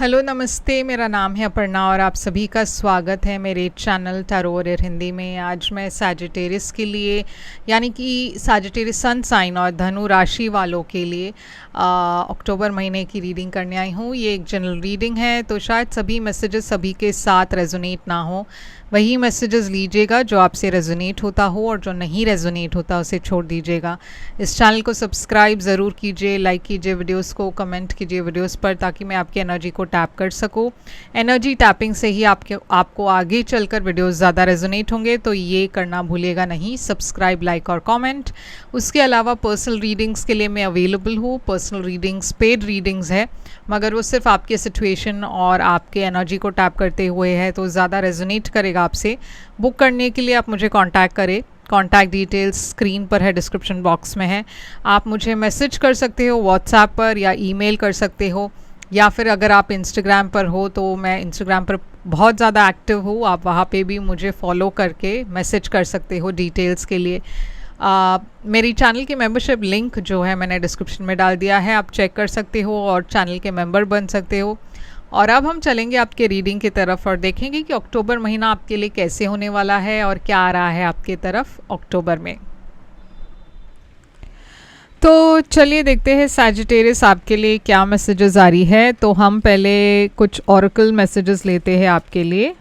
Hello नमस्ते, मेरा नाम है अपर्णा और आप सभी का स्वागत है मेरे चैनल टैरो वॉरियर हिंदी में। आज मैं सैजिटेरियस के लिए यानी कि सैजिटेरियस सन साइन और धनु राशि वालों के लिए अक्टूबर महीने की रीडिंग करने आई हूँ। ये एक जनरल रीडिंग है, तो शायद सभी मैसेजेस सभी के साथ रेजोनेट ना हो। वही मैसेजेस लीजिएगा जो आपसे रेजोनेट होता हो और जो नहीं रेजोनेट होता उसे छोड़ दीजिएगा। इस चैनल को सब्सक्राइब ज़रूर कीजिए, लाइक कीजिए वीडियोस को, कमेंट कीजिए वीडियोस पर, ताकि मैं आपकी एनर्जी को टैप कर सकूं। एनर्जी टैपिंग से ही आपको आगे चलकर वीडियोस ज़्यादा रेजोनेट होंगे, तो ये करना भूलिएगा नहीं, सब्सक्राइब, लाइक और कमेंट। उसके अलावा पर्सनल रीडिंग्स के लिए मैं अवेलेबल हूँ। पर्सनल रीडिंग्स पेड रीडिंग्स है, मगर वो सिर्फ आपके सिचुएशन और आपके एनर्जी को टैप करते हुए है, तो ज़्यादा रेजोनेट करेगा आपसे। बुक करने के लिए आप मुझे कांटेक्ट करें। कॉन्टैक्ट डिटेल्स स्क्रीन पर है, डिस्क्रिप्शन बॉक्स में है। आप मुझे मैसेज कर सकते हो व्हाट्सएप पर या ईमेल कर सकते हो, या फिर अगर आप इंस्टाग्राम पर हो तो मैं इंस्टाग्राम पर बहुत ज़्यादा एक्टिव हूँ, आप वहाँ पे भी मुझे फॉलो करके मैसेज कर सकते हो डिटेल्स के लिए। मेरी चैनल की मेंबरशिप लिंक जो है मैंने डिस्क्रिप्शन में डाल दिया है, आप चेक कर सकते हो और चैनल के मेंबर बन सकते हो। और अब हम चलेंगे आपके रीडिंग की तरफ और देखेंगे कि अक्टूबर महीना आपके लिए कैसे होने वाला है और क्या आ रहा है आपके तरफ अक्टूबर में। तो चलिए देखते हैं सैजिटेरियस आपके लिए क्या मैसेजेस आ रही है। तो हम पहले कुछ ऑरेकल मैसेजेस लेते हैं आपके लिए।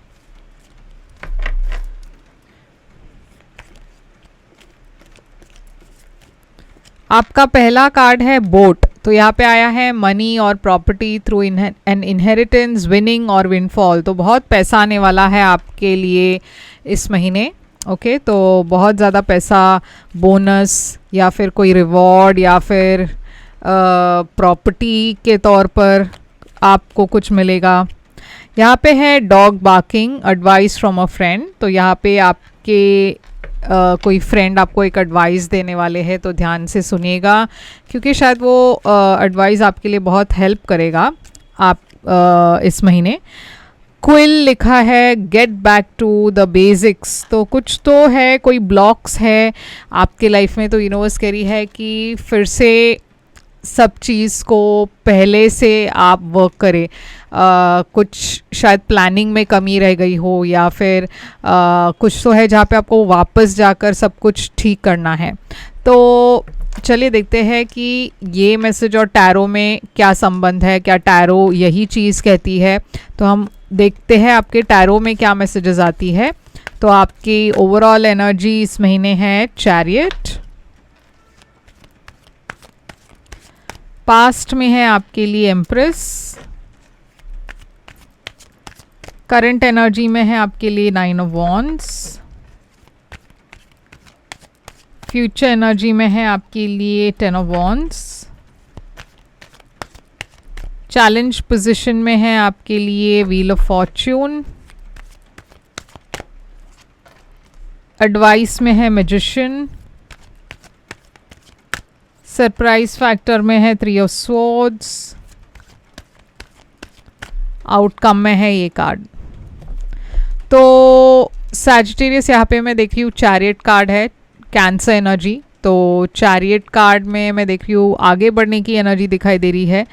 आपका पहला कार्ड है बोट। तो यहाँ पे आया है मनी और property through an inheritance, winning और विनफॉल। तो बहुत पैसा आने वाला है आपके लिए इस महीने। ओके, तो बहुत ज़्यादा पैसा, बोनस या फिर कोई रिवॉर्ड या फिर प्रॉपर्टी के तौर पर आपको कुछ मिलेगा। यहाँ पे है dog barking, advice from a friend. तो यहाँ पे आपके कोई फ्रेंड आपको एक एडवाइस देने वाले हैं, तो ध्यान से सुनिएगा, क्योंकि शायद वो एडवाइस आपके लिए बहुत हेल्प करेगा आप इस महीने। क्विल लिखा है get back to the basics. तो कुछ तो है, कोई ब्लॉक्स है आपके लाइफ में, तो यूनिवर्स कह रही है कि फिर से सब चीज़ को पहले से आप वर्क करें। कुछ शायद प्लानिंग में कमी रह गई हो, या फिर कुछ तो है जहाँ पे आपको वापस जाकर सब कुछ ठीक करना है। तो चलिए देखते हैं कि ये मैसेज और टैरो में क्या संबंध है, क्या टैरो यही चीज़ कहती है। तो हम देखते हैं आपके टैरो में क्या मैसेजेस आती है। तो आपकी ओवरऑल एनर्जी इस महीने है चैरियट। पास्ट में है आपके लिए एम्प्रेस। करंट एनर्जी में है आपके लिए 9 ऑफ वॉन्ड्स। फ्यूचर एनर्जी में है आपके लिए 10 ऑफ वॉन्ड्स। चैलेंज पोजीशन में है आपके लिए व्हील ऑफ फॉर्च्यून। एडवाइस में है मैजिशियन। सरप्राइज फैक्टर में है 3 ऑफ स्वॉर्ड्स। आउटकम में है ये कार्ड। तो सैजिटेरियस यहाँ पे मैं देख रही हूँ चैरियट कार्ड है, कैंसर एनर्जी। तो चैरियट कार्ड में मैं देख रही हूँ आगे बढ़ने की एनर्जी दिखाई दे रही है।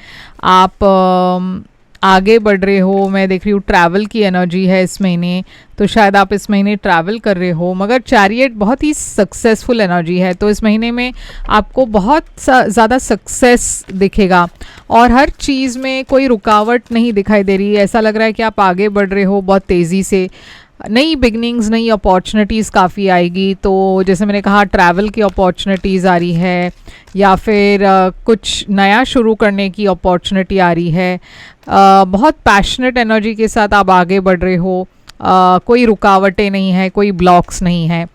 आप आगे बढ़ रहे हो। मैं देख रही हूँ ट्रैवल की एनर्जी है इस महीने, तो शायद आप इस महीने ट्रैवल कर रहे हो। मगर चैरियट बहुत ही सक्सेसफुल एनर्जी है, तो इस महीने में आपको बहुत ज़्यादा सक्सेस दिखेगा और हर चीज़ में कोई रुकावट नहीं दिखाई दे रही है। ऐसा लग रहा है कि आप आगे बढ़ रहे हो बहुत तेज़ी से। नई बिगनिंग्स, नई अपॉर्चुनिटीज़ काफ़ी आएगी। तो जैसे मैंने कहा, ट्रैवल की अपॉर्चुनिटीज़ आ रही है, या फिर कुछ नया शुरू करने की अपॉर्चुनिटी आ रही है। बहुत पैशनेट एनर्जी के साथ आप आगे बढ़ रहे हो। कोई रुकावटें नहीं है, कोई ब्लॉक्स नहीं है।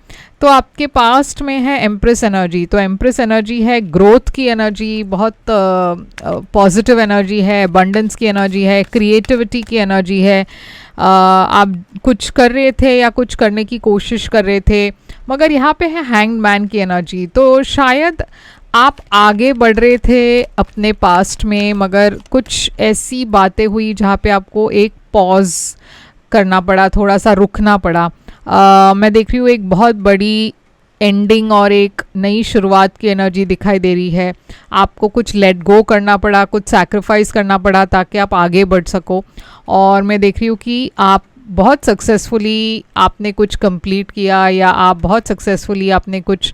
तो आपके पास्ट में है एम्प्रेस एनर्जी। तो एम्प्रेस एनर्जी है ग्रोथ की एनर्जी, बहुत पॉजिटिव एनर्जी है, अबंडेंस की एनर्जी है, क्रिएटिविटी की एनर्जी है। आप कुछ कर रहे थे या कुछ करने की कोशिश कर रहे थे, मगर यहाँ पे है हैंग्ड मैन की एनर्जी। तो शायद आप आगे बढ़ रहे थे अपने पास्ट में, मगर कुछ ऐसी बातें हुई जहाँ पे आपको एक पॉज करना पड़ा, थोड़ा सा रुकना पड़ा। मैं देख रही हूँ एक बहुत बड़ी एंडिंग और एक नई शुरुआत की एनर्जी दिखाई दे रही है। आपको कुछ लेट गो करना पड़ा, कुछ सैक्रिफाइस करना पड़ा ताकि आप आगे बढ़ सको। और मैं देख रही हूँ कि आप बहुत सक्सेसफुली आपने कुछ कंप्लीट किया, या आप बहुत सक्सेसफुली आपने कुछ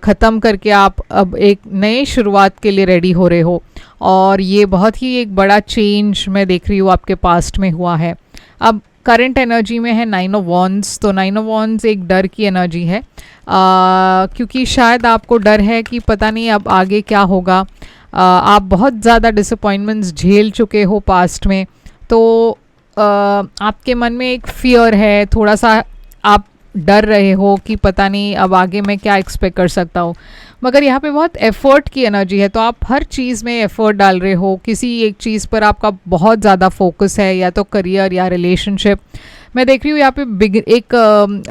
ख़त्म करके आप अब एक नए शुरुआत के लिए रेडी हो रहे हो। और ये बहुत ही एक बड़ा चेंज मैं देख रही हूँ आपके पास्ट में हुआ है। अब करंट एनर्जी में है 9 ऑफ वॉन्ड्स। तो 9 ऑफ वॉन्ड्स एक डर की एनर्जी है, क्योंकि शायद आपको डर है कि पता नहीं अब आगे क्या होगा। आप बहुत ज़्यादा डिसअपॉइंटमेंट्स झेल चुके हो पास्ट में, तो आपके मन में एक फियर है, थोड़ा सा आप डर रहे हो कि पता नहीं अब आगे मैं क्या एक्सपेक्ट कर सकता हूँ। मगर यहाँ पे बहुत एफर्ट की एनर्जी है, तो आप हर चीज़ में एफर्ट डाल रहे हो। किसी एक चीज़ पर आपका बहुत ज़्यादा फोकस है, या तो करियर या रिलेशनशिप। मैं देख रही हूँ यहाँ पे एक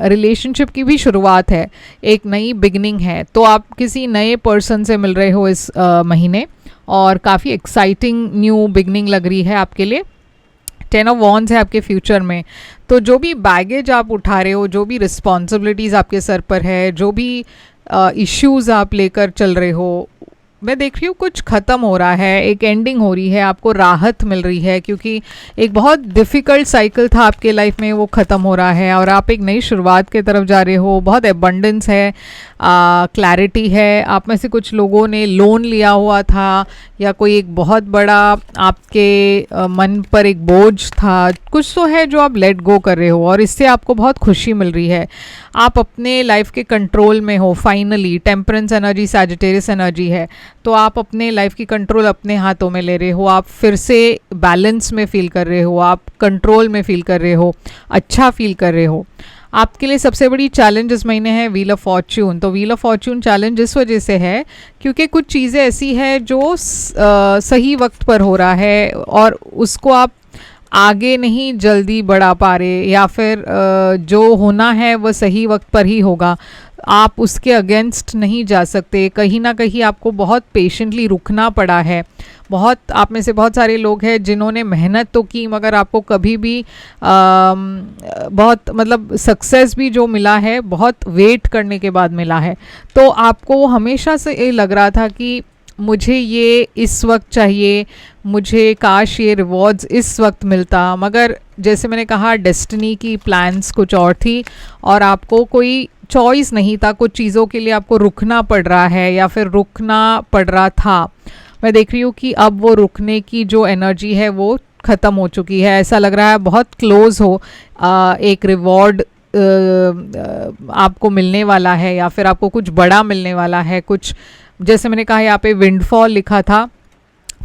रिलेशनशिप की भी शुरुआत है, एक नई बिगनिंग है। तो आप किसी नए पर्सन से मिल रहे हो इस महीने, और काफ़ी एक्साइटिंग न्यू बिगनिंग लग रही है आपके लिए। 10 ऑफ वॉन्ड्स है आपके फ्यूचर में। तो जो भी बैगेज आप उठा रहे हो, जो भी रिस्पॉन्सिबिलिटीज़ आपके सर पर है, जो भी इश्यूज़ आप लेकर चल रहे हो, मैं देख रही हूँ कुछ ख़त्म हो रहा है, एक एंडिंग हो रही है, आपको राहत मिल रही है, क्योंकि एक बहुत डिफ़िकल्ट साइकिल था आपके लाइफ में, वो ख़त्म हो रहा है और आप एक नई शुरुआत की तरफ जा रहे हो। बहुत एबंडेंस है, क्लैरिटी है। आप में से कुछ लोगों ने लोन लिया हुआ था, या कोई एक बहुत बड़ा आपके मन पर एक बोझ था, कुछ तो है जो आप लेट गो कर रहे हो, और इससे आपको बहुत खुशी मिल रही है। आप अपने लाइफ के कंट्रोल में हो finally. Temperance energy Sagittarius energy है, तो आप अपने लाइफ की कंट्रोल अपने हाथों में ले रहे हो। आप फिर से बैलेंस में फील कर रहे हो, आप कंट्रोल में फील कर रहे हो, अच्छा फील कर रहे हो। आपके लिए सबसे बड़ी चैलेंज इस महीने है व्हील ऑफ फॉर्च्यून। तो व्हील ऑफ फॉर्च्यून चैलेंज इस वजह से है क्योंकि कुछ चीज़ें ऐसी है जो सही वक्त पर हो रहा है, और उसको आप आगे नहीं जल्दी बढ़ा पा रहे, या फिर जो होना है वो सही वक्त पर ही होगा। आप उसके अगेंस्ट नहीं जा सकते। कहीं ना कहीं आपको बहुत पेशेंटली रुकना पड़ा है। बहुत आप में से बहुत सारे लोग हैं जिन्होंने मेहनत तो की, मगर आपको कभी भी बहुत मतलब सक्सेस भी जो मिला है बहुत वेट करने के बाद मिला है। तो आपको हमेशा से ये लग रहा था कि मुझे ये इस वक्त चाहिए, मुझे काश ये रिवॉर्ड्स इस वक्त मिलता। मगर जैसे मैंने कहा, डेस्टिनी की प्लान्स कुछ और थी, और आपको कोई चॉइस नहीं था। कुछ चीज़ों के लिए आपको रुकना पड़ रहा है, या फिर रुकना पड़ रहा था। मैं देख रही हूँ कि अब वो रुकने की जो एनर्जी है वो ख़त्म हो चुकी है। ऐसा लग रहा है बहुत क्लोज हो, एक रिवॉर्ड आपको मिलने वाला है, या फिर आपको कुछ बड़ा मिलने वाला है। कुछ जैसे मैंने कहा, यहाँ पे विंडफॉल लिखा था,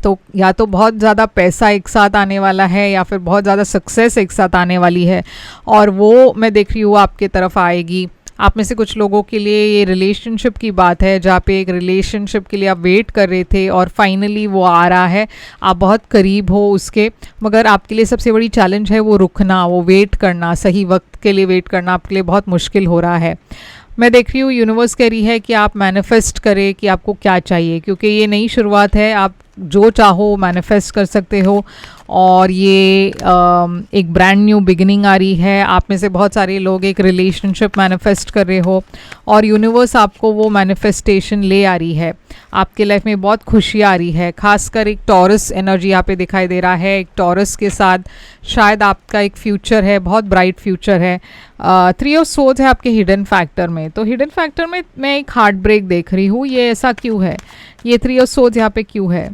तो या तो बहुत ज़्यादा पैसा एक साथ आने वाला है, या फिर बहुत ज़्यादा सक्सेस एक साथ आने वाली है, और वो मैं देख रही हूँ आपके तरफ आएगी। आप में से कुछ लोगों के लिए ये रिलेशनशिप की बात है, जहाँ पे एक रिलेशनशिप के लिए आप वेट कर रहे थे और फाइनली वो आ रहा है। आप बहुत करीब हो उसके, मगर आपके लिए सबसे बड़ी चैलेंज है वो रुकना, वो वेट करना, सही वक्त के लिए वेट करना आपके लिए बहुत मुश्किल हो रहा है। मैं देख रही हूँ यूनिवर्स कह रही है कि आप मैनिफेस्ट करें कि आपको क्या चाहिए, क्योंकि ये नई शुरुआत है। आप जो चाहो मैनिफेस्ट कर सकते हो, और ये एक ब्रांड न्यू बिगिनिंग आ रही है। आप में से बहुत सारे लोग एक रिलेशनशिप मैनिफेस्ट कर रहे हो, और यूनिवर्स आपको वो मैनिफेस्टेशन ले आ रही है। आपके लाइफ में बहुत खुशी आ रही है। खासकर एक टॉरस एनर्जी यहाँ पे दिखाई दे रहा है। एक टॉरस के साथ शायद आपका एक फ्यूचर है, बहुत ब्राइट फ्यूचर है। 3 ऑफ सोर्ड्स है आपके हिडन फैक्टर में। तो हिडन फैक्टर में मैं एक हार्ट ब्रेक देख रही हूँ। ये ऐसा क्यों है? ये 3 ऑफ सोर्ड्स यहाँ पे क्यों है?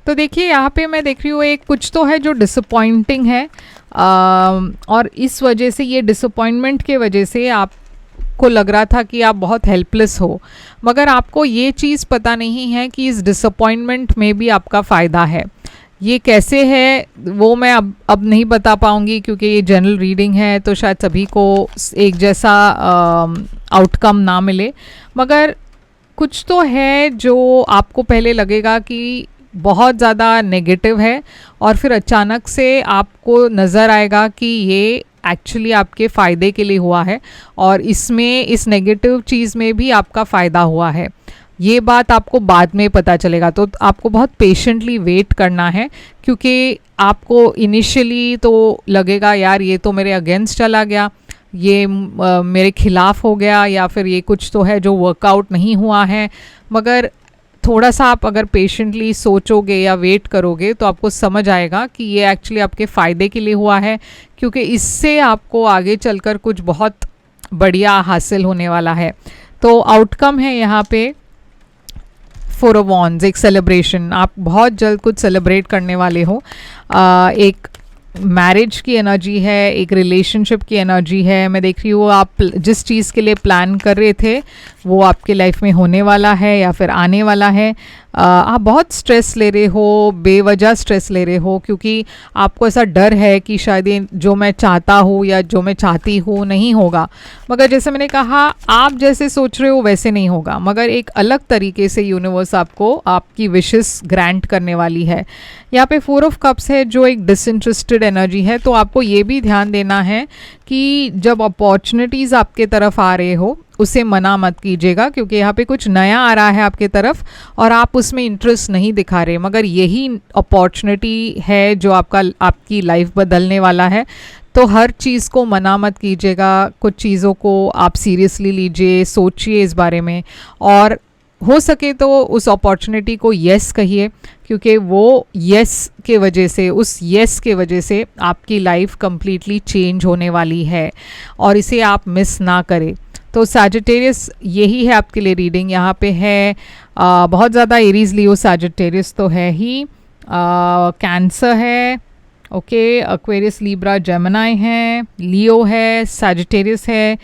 तो देखिए, यहाँ पे मैं देख रही हूँ एक कुछ तो है जो डिसअपॉइंटिंग है, और इस वजह से, ये डिसअपॉइंटमेंट के वजह से आपको लग रहा था कि आप बहुत हेल्पलेस हो। मगर आपको ये चीज़ पता नहीं है कि इस डिसअपॉइंटमेंट में भी आपका फ़ायदा है। ये कैसे है वो मैं अब नहीं बता पाऊँगी, क्योंकि ये जनरल रीडिंग है, तो शायद सभी को एक जैसा आउटकम ना मिले। मगर कुछ तो है जो आपको पहले लगेगा कि बहुत ज़्यादा नेगेटिव है, और फिर अचानक से आपको नज़र आएगा कि ये एक्चुअली आपके फ़ायदे के लिए हुआ है, और इसमें इस नेगेटिव चीज़ में भी आपका फ़ायदा हुआ है। ये बात आपको बाद में पता चलेगा। तो आपको बहुत पेशेंटली वेट करना है, क्योंकि आपको इनिशियली तो लगेगा यार ये तो मेरे अगेंस्ट चला गया, ये मेरे खिलाफ हो गया या फिर ये कुछ तो है जो वर्कआउट नहीं हुआ है। मगर थोड़ा सा आप अगर पेशेंटली सोचोगे या वेट करोगे तो आपको समझ आएगा कि ये एक्चुअली आपके फ़ायदे के लिए हुआ है, क्योंकि इससे आपको आगे चलकर कुछ बहुत बढ़िया हासिल होने वाला है। तो आउटकम है यहाँ पे 4 ऑफ वॉन्ड्स, एक सेलिब्रेशन। आप बहुत जल्द कुछ सेलिब्रेट करने वाले हो। एक मैरिज की एनर्जी है, एक रिलेशनशिप की एनर्जी है। मैं देख रही हूँ आप जिस चीज़ के लिए प्लान कर रहे थे वो आपके लाइफ में होने वाला है या फिर आने वाला है। आप बहुत स्ट्रेस ले रहे हो, बेवजह स्ट्रेस ले रहे हो, क्योंकि आपको ऐसा डर है कि शायद ये जो मैं चाहता हूँ या जो मैं चाहती हूँ नहीं होगा। मगर जैसे मैंने कहा, आप जैसे सोच रहे हो वैसे नहीं होगा, मगर एक अलग तरीके से यूनिवर्स आपको आपकी विशेस ग्रांट करने वाली है। यहाँ पे 4 ऑफ कप्स है जो एक डिसइंटरेस्टेड एनर्जी है। तो आपको ये भी ध्यान देना है कि जब अपॉर्चुनिटीज़ आपके तरफ आ रहे हो उसे मना मत कीजिएगा, क्योंकि यहाँ पे कुछ नया आ रहा है आपके तरफ और आप उसमें इंटरेस्ट नहीं दिखा रहे, मगर यही अपॉर्चुनिटी है जो आपकी लाइफ बदलने वाला है। तो हर चीज़ को मना मत कीजिएगा, कुछ चीज़ों को आप सीरियसली लीजिए, सोचिए इस बारे में, और हो सके तो उस अपॉर्चुनिटी को यस कहिए, क्योंकि वो यस के वजह से, उस यस के वजह से आपकी लाइफ कम्प्लीटली चेंज होने वाली है और इसे आप मिस ना करें। तो सैजिटेरियस यही है आपके लिए रीडिंग। यहाँ पे है बहुत ज़्यादा एरीज लियो सैजिटेरियस तो है ही, कैंसर है, ओके, एक्वेरियस लिब्रा जेमिनी है, लियो है, सैजिटेरियस है।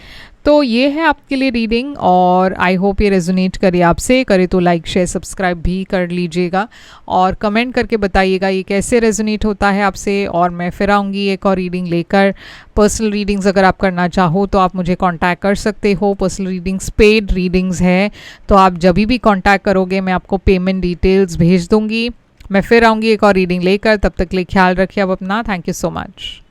तो ये है आपके लिए रीडिंग और आई होप ये रेजोनेट करे आपसे। करे तो लाइक शेयर सब्सक्राइब भी कर लीजिएगा और कमेंट करके बताइएगा ये कैसे रेजोनेट होता है आपसे। और मैं फिर आऊँगी एक और रीडिंग लेकर। पर्सनल रीडिंग्स अगर आप करना चाहो तो आप मुझे कांटेक्ट कर सकते हो। पर्सनल रीडिंग्स पेड रीडिंग्स है, तो आप जब भी कांटेक्ट करोगे मैं आपको पेमेंट डिटेल्स भेज दूँगी। मैं फिर आऊँगी एक और रीडिंग लेकर, तब तक के लिए ख्याल रखिए आप अपना। Thank you so much.